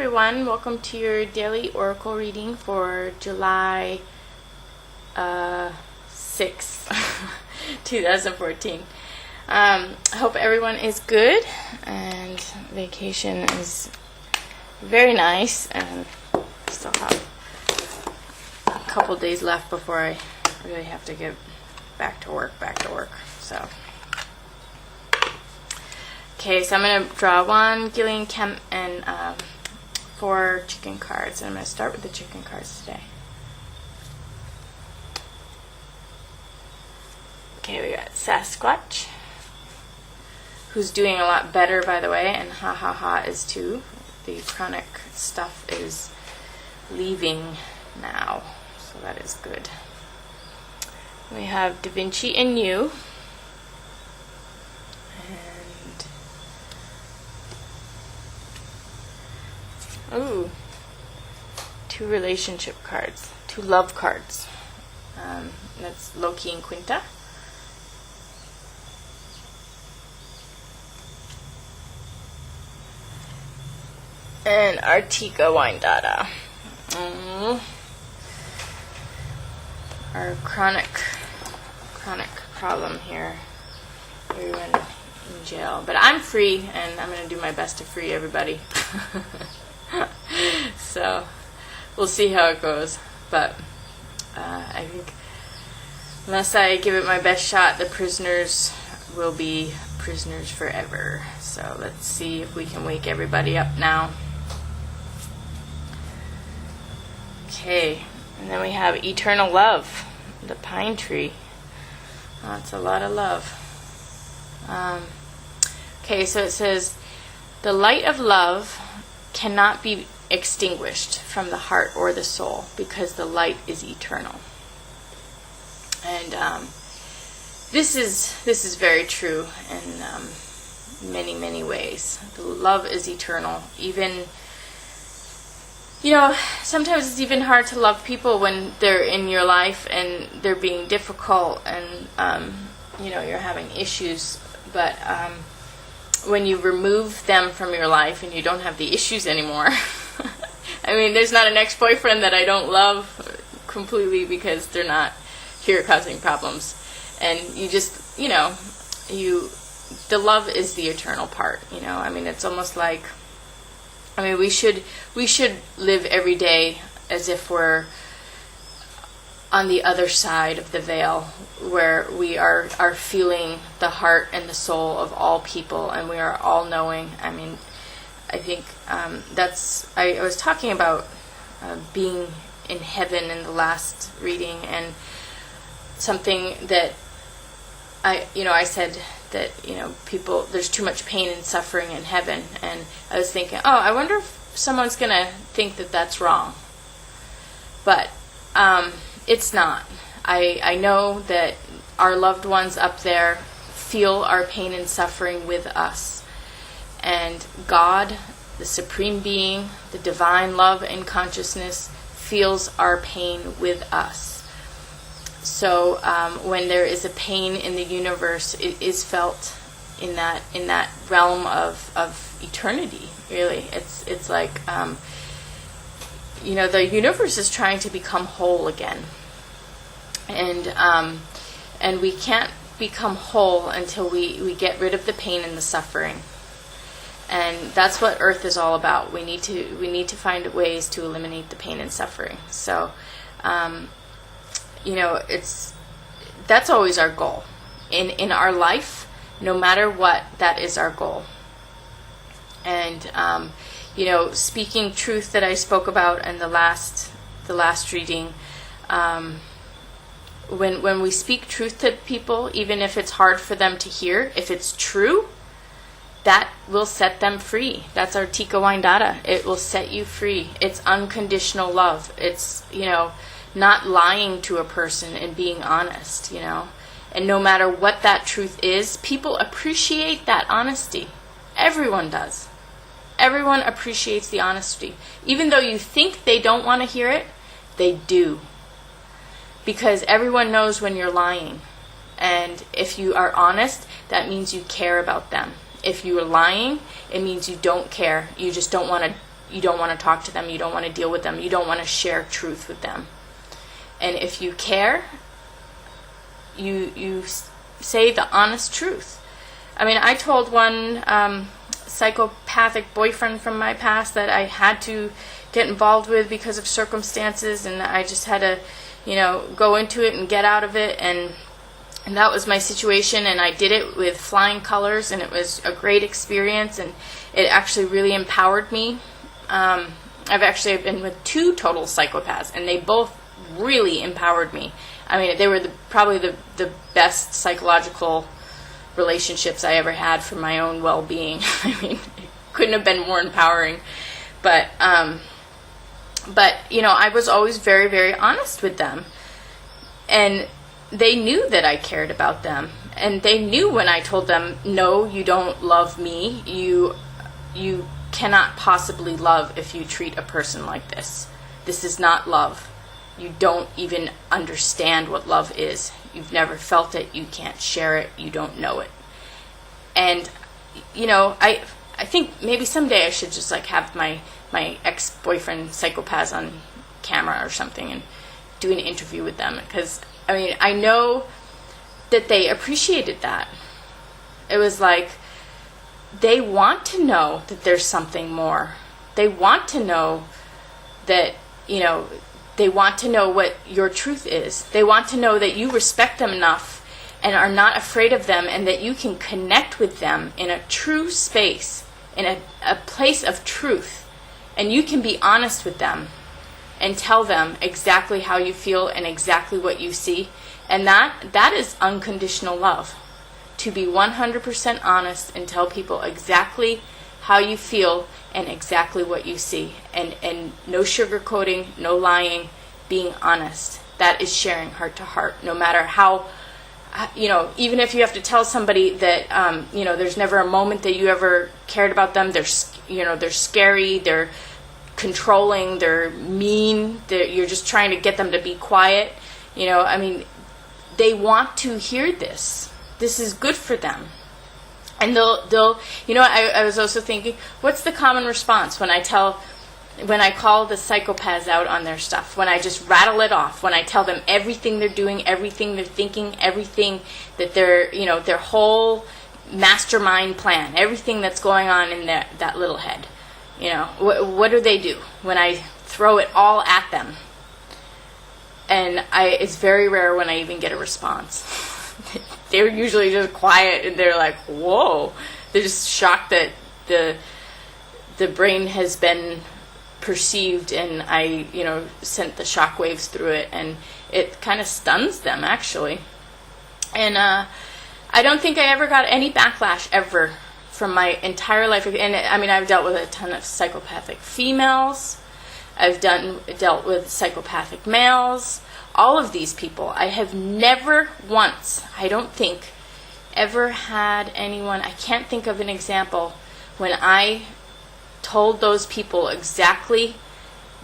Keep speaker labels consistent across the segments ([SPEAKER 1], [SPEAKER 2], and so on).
[SPEAKER 1] everyone, welcome to your daily oracle reading for July 6th, 2014. I hope everyone is good and vacation is very nice, and still have a couple days left before I really have to get back to work. So okay, so I'm going to draw one Gillian Kemp and 4 chicken cards. And I'm going to start with the chicken cards today. Okay, we got Sasquatch, who's doing a lot better, by the way, and Ha Ha Ha is too. The chronic stuff is leaving now, so that is good. We have Da Vinci and You. Ooh, 2 relationship cards, 2 love cards. That's Loki and Quinta. And Erika wine data. Our chronic problem here. Everyone in jail, but I'm free, and I'm going to do my best to free everybody. So we'll see how it goes, but I think unless I give it my best shot, the prisoners will be prisoners forever. So let's see if we can wake everybody up now. Okay, and then we have Eternal Love, the pine tree. That's a lot of love. Okay, so it says, the light of love cannot be extinguished from the heart or the soul, because the light is eternal. And this is very true in many ways. The love is eternal. Even, sometimes it's even hard to love people when they're in your life and they're being difficult, and you're having issues. But when you remove them from your life and you don't have the issues anymore. I mean, there's not an ex-boyfriend that I don't love completely because they're not here causing problems. And you just, the love is the eternal part, I mean, it's almost like, we should live every day as if we're on the other side of the veil, where we are feeling the heart and the soul of all people, and we are all knowing. I mean, I think I was talking about being in heaven in the last reading, and something that I said that people, there's too much pain and suffering in heaven, and I was thinking, I wonder if someone's gonna think that that's wrong, but it's not. I know that our loved ones up there feel our pain and suffering with us. And God, the Supreme Being, the divine love and consciousness, feels our pain with us. So when there is a pain in the universe, it is felt in that realm of eternity, really. It's like the universe is trying to become whole again, and we can't become whole until we get rid of the pain and the suffering, and that's what Earth is all about. We need to find ways to eliminate the pain and suffering. So, that's always our goal in our life. No matter what, that is our goal. And speaking truth that I spoke about in the last reading, when we speak truth to people, even if it's hard for them to hear, if it's true, that will set them free. That's our Tika Wine Data. It will set you free. It's unconditional love. It's, not lying to a person and being honest, And no matter what that truth is, people appreciate that honesty. Everyone does. Everyone appreciates the honesty. Even though you think they don't want to hear it, they do. Because everyone knows when you're lying. And if you are honest, that means you care about them. If you are lying, it means you don't care. You just don't want to you don't want to talk to them, you don't want to deal with them, you don't want to share truth with them. And if you care, you say the honest truth. I mean, I told one psychopathic boyfriend from my past that I had to get involved with because of circumstances, and I just had to, go into it and get out of it, and that was my situation, and I did it with flying colors, and it was a great experience, and it actually really empowered me. I've actually been with 2 total psychopaths, and they both really empowered me. I mean, they were probably the best psychological relationships I ever had for my own well-being. I mean, it couldn't have been more empowering. But I was always very, very honest with them. And they knew that I cared about them. And they knew when I told them, no, you don't love me. You cannot possibly love if you treat a person like this. This is not love. You don't even understand what love is. You've never felt it. You can't share it. You don't know it. And, I think maybe someday I should just have my ex-boyfriend psychopaths on camera or something and do an interview with them. Because, I know that they appreciated that. It was like, they want to know that there's something more. They want to know that, they want to know what your truth is. They want to know that you respect them enough and are not afraid of them, and that you can connect with them in a true space, in a place of truth. And you can be honest with them and tell them exactly how you feel and exactly what you see. And that is unconditional love. To be 100% honest and tell people exactly how you feel and exactly what you see. And no sugarcoating, no lying, being honest. That is sharing heart to heart. No matter how, even if you have to tell somebody that, there's never a moment that you ever cared about them. They're scary, they're controlling, they're mean, you're just trying to get them to be quiet. They want to hear this. This is good for them. And they'll I was also thinking, what's the common response when I call the psychopaths out on their stuff, when I just rattle it off, when I tell them everything they're doing, everything they're thinking, everything that their whole mastermind plan, everything that's going on in that little head. What do they do when I throw it all at them? And it's very rare when I even get a response. They're usually just quiet, and they're like, whoa. They're just shocked that the brain has been perceived, and I, sent the shock waves through it, and it kind of stuns them, actually. And I don't think I ever got any backlash ever from my entire life. And I've dealt with a ton of psychopathic females. I've dealt with psychopathic males. All of these people. I have never once, I don't think, ever had anyone, I can't think of an example when I told those people exactly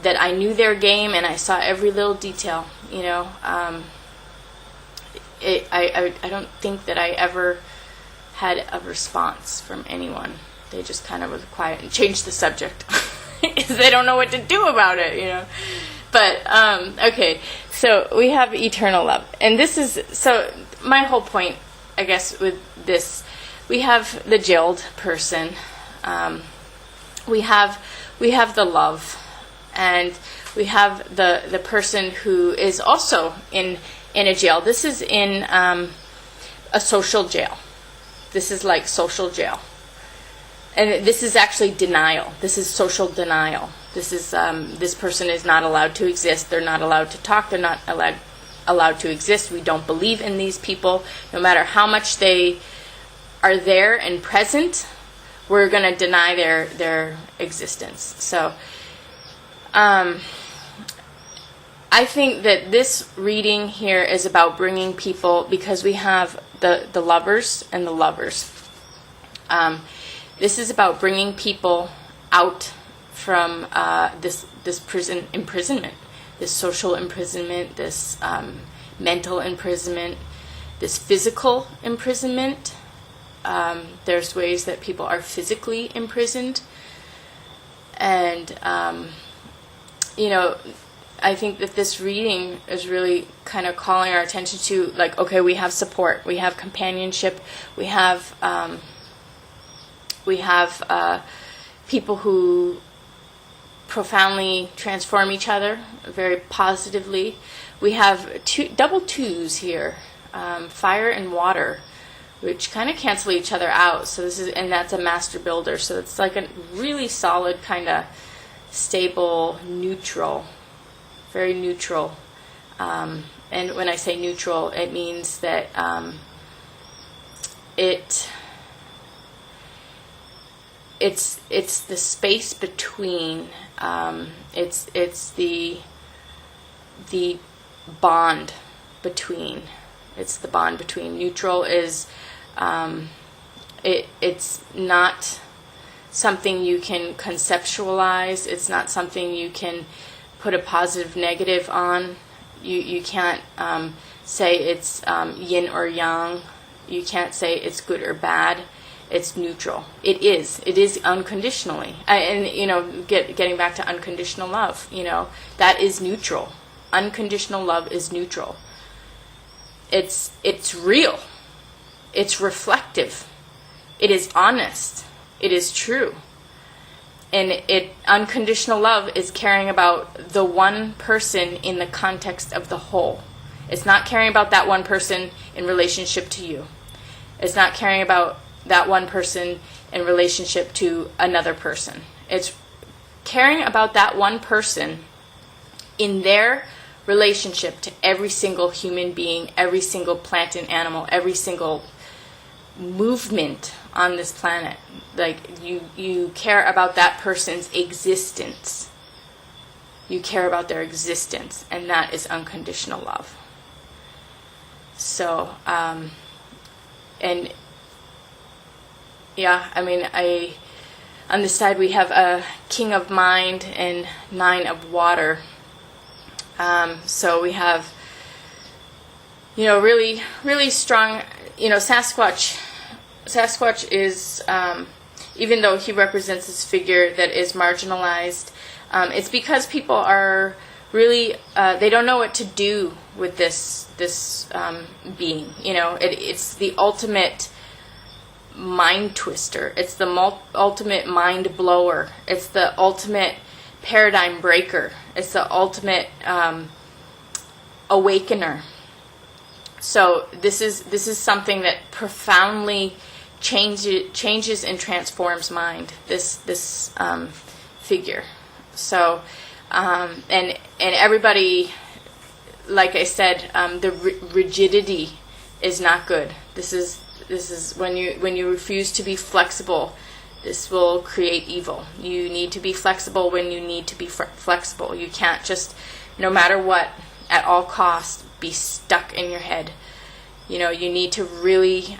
[SPEAKER 1] that I knew their game and I saw every little detail. I don't think that I ever had a response from anyone. They just kind of was quiet and changed the subject. Because they don't know what to do about it, But, okay, so we have eternal love. And so my whole point, I guess, with this, we have the jailed person. We have the love. And we have the person who is also in a jail. This is in a social jail. This is like social jail. And this is actually denial. This is social denial. This is this person is not allowed to exist. They're not allowed to talk. They're not allowed to exist. We don't believe in these people. No matter how much they are there and present, we're going to deny their existence. So I think that this reading here is about bringing people, because we have the lovers and the lovers. This is about bringing people out from this prison imprisonment, this social imprisonment, this mental imprisonment, this physical imprisonment. There's ways that people are physically imprisoned. And, I think that this reading is really kind of calling our attention to, like, okay, we have support, we have companionship, we have people who profoundly transform each other very positively. We have double twos here, fire and water, which kind of cancel each other out. So and that's a master builder. So it's like a really solid kind of stable, neutral, very neutral. And when I say neutral, it means that it's the space between. It's the bond between. It's the bond between. Neutral is it's not something you can conceptualize. It's not something you can put a positive negative on. You can't say it's yin or yang. You can't say it's good or bad. It's neutral. It is unconditionally. And getting back to unconditional love, that is neutral. Unconditional love is neutral. It's real. It's reflective. It is honest. It is true. And unconditional love is caring about the one person in the context of the whole. It's not caring about that one person in relationship to you. It's not caring about that one person in relationship to another person. It's caring about that one person in their relationship to every single human being, every single plant and animal, every single movement on this planet. Like, you care about that person's existence. You care about their existence, and that is unconditional love. So, and yeah, on this side we have a King of Mind and 9 of Water. So we have, really, really strong, Sasquatch is, even though he represents this figure that is marginalized, it's because people are really, they don't know what to do with this being. It's the ultimate mind twister. It's the ultimate mind blower. It's the ultimate paradigm breaker. It's the ultimate awakener. So this is something that profoundly changes and transforms mind. This figure. So and everybody, like I said, the rigidity is not good. This is when you refuse to be flexible. This will create evil. You need to be flexible when you need to be flexible. You can't just, no matter what, at all costs, be stuck in your head. You need to really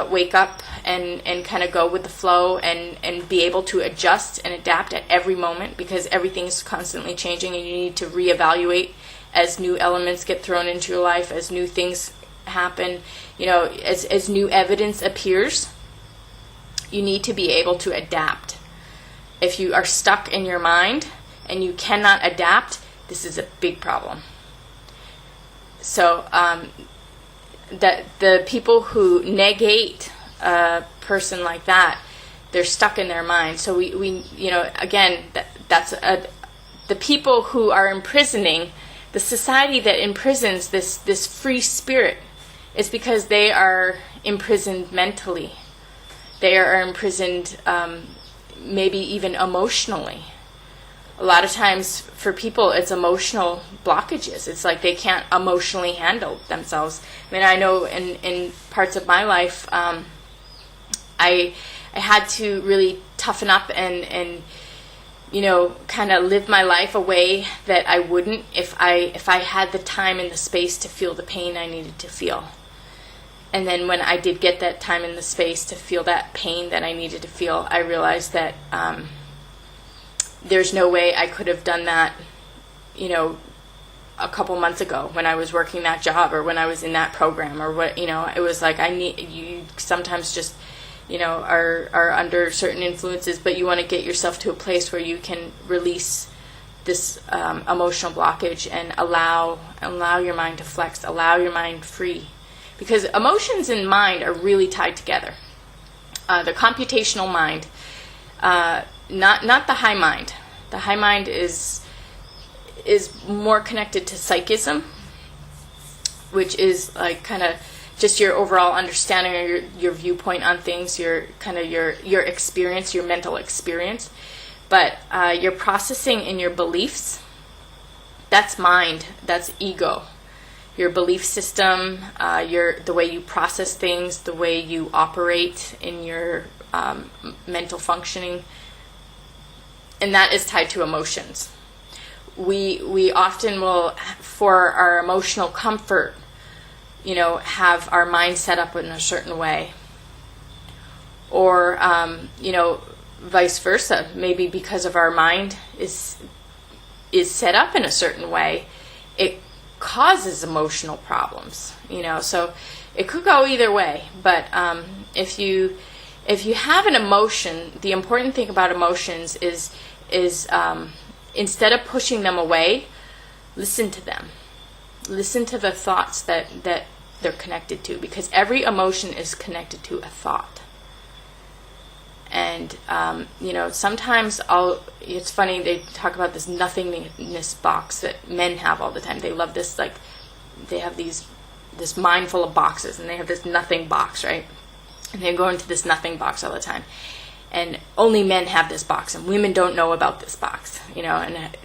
[SPEAKER 1] wake up and kind of go with the flow and be able to adjust and adapt at every moment, because everything is constantly changing, and you need to reevaluate as new elements get thrown into your life, as new things happen, as new evidence appears. You need to be able to adapt. If you are stuck in your mind and you cannot adapt, this is a big problem. So that the people who negate a person like that, they're stuck in their mind. So we again, that's the people who are imprisoning, the society that imprisons this free spirit, is because they are imprisoned mentally. They are imprisoned maybe even emotionally. A lot of times for people it's emotional blockages. It's like they can't emotionally handle themselves. I know in parts of my life I had to really toughen up and kind of live my life a way that I wouldn't if I had the time and the space to feel the pain I needed to feel. And then when I did get that time and the space to feel that pain that I needed to feel, I realized that there's no way I could have done that, a couple months ago when I was working that job or when I was in that program or what, it was like you sometimes just, are under certain influences, but you want to get yourself to a place where you can release this emotional blockage and allow your mind to flex, allow your mind free. Because emotions and mind are really tied together. The computational mind, not the high mind. The high mind is more connected to psychism, which is like kind of just your overall understanding or your viewpoint on things, your experience, your mental experience. But your processing and your beliefs, that's mind, that's ego. Your belief system, the way you process things, the way you operate in your mental functioning, and that is tied to emotions. We often will, for our emotional comfort, have our mind set up in a certain way, or vice versa. Maybe because of our mind is set up in a certain way, it causes emotional problems. So it could go either way. But if you have an emotion, the important thing about emotions is instead of pushing them away, listen to them. Listen to the thoughts that they're connected to, because every emotion is connected to a thought. And sometimes it's funny, they talk about this nothingness box that men have all the time. They love this, like they have this mind full of boxes, and they have this nothing box, right? And they go into this nothing box all the time. And only men have this box, and women don't know about this box, and it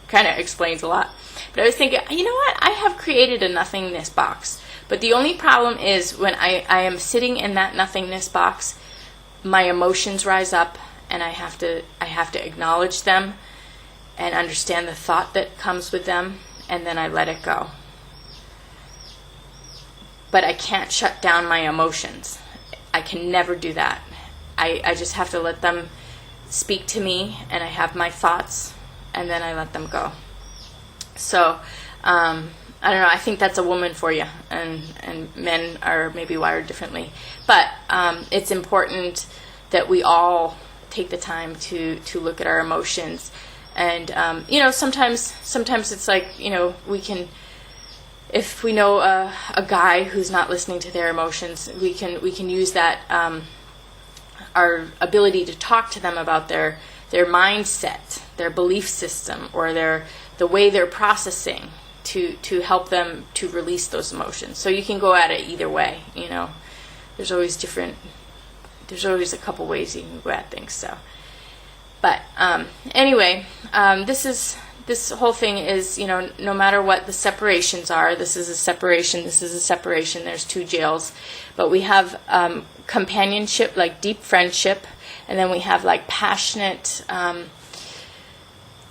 [SPEAKER 1] kind of explains a lot. But I was thinking, you know what? I have created a nothingness box. But the only problem is when I am sitting in that nothingness box, my emotions rise up, and I have to acknowledge them and understand the thought that comes with them, and then I let it go. But I can't shut down my emotions. I can never do that. I just have to let them speak to me, and I have my thoughts, and then I let them go. So, I don't know, I think that's a woman for you, and men are maybe wired differently. But it's important that we all take the time to look at our emotions. And, sometimes it's like, we can, if we know a guy who's not listening to their emotions, we can use that, our ability to talk to them about their mindset, their belief system, or the way they're processing to help them to release those emotions. So you can go at it either way, There's always a couple ways you can go at things. So, but anyway, this whole thing is, no matter what the separations are, this is a separation, there's two jails. But we have companionship, like deep friendship, and then we have like passionate,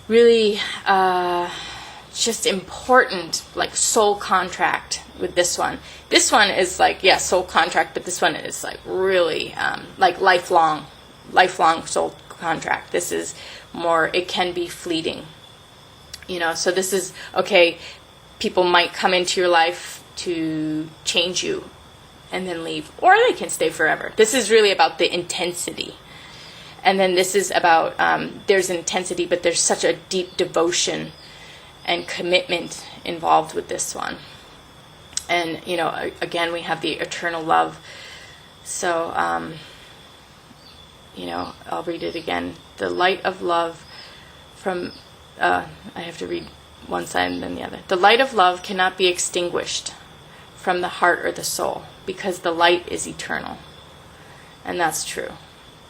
[SPEAKER 1] really just important, like soul contract with this one. This one is like, soul contract, but this one is like really like lifelong soul contract. This is more, it can be fleeting. So this is, okay, people might come into your life to change you and then leave, or they can stay forever. This is really about the intensity. And then this is about, there's intensity, but there's such a deep devotion and commitment involved with this one. And, again, we have the eternal love. So, I'll read it again. The light of love from, I have to read one side and then the other. The light of love cannot be extinguished from the heart or the soul, because the light is eternal. And that's true.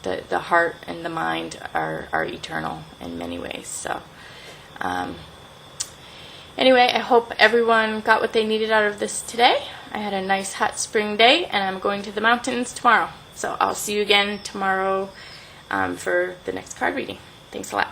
[SPEAKER 1] The heart and the mind are eternal in many ways. So, anyway, I hope everyone got what they needed out of this today. I had a nice hot spring day, and I'm going to the mountains tomorrow. So I'll see you again tomorrow for the next card reading. Thanks a lot.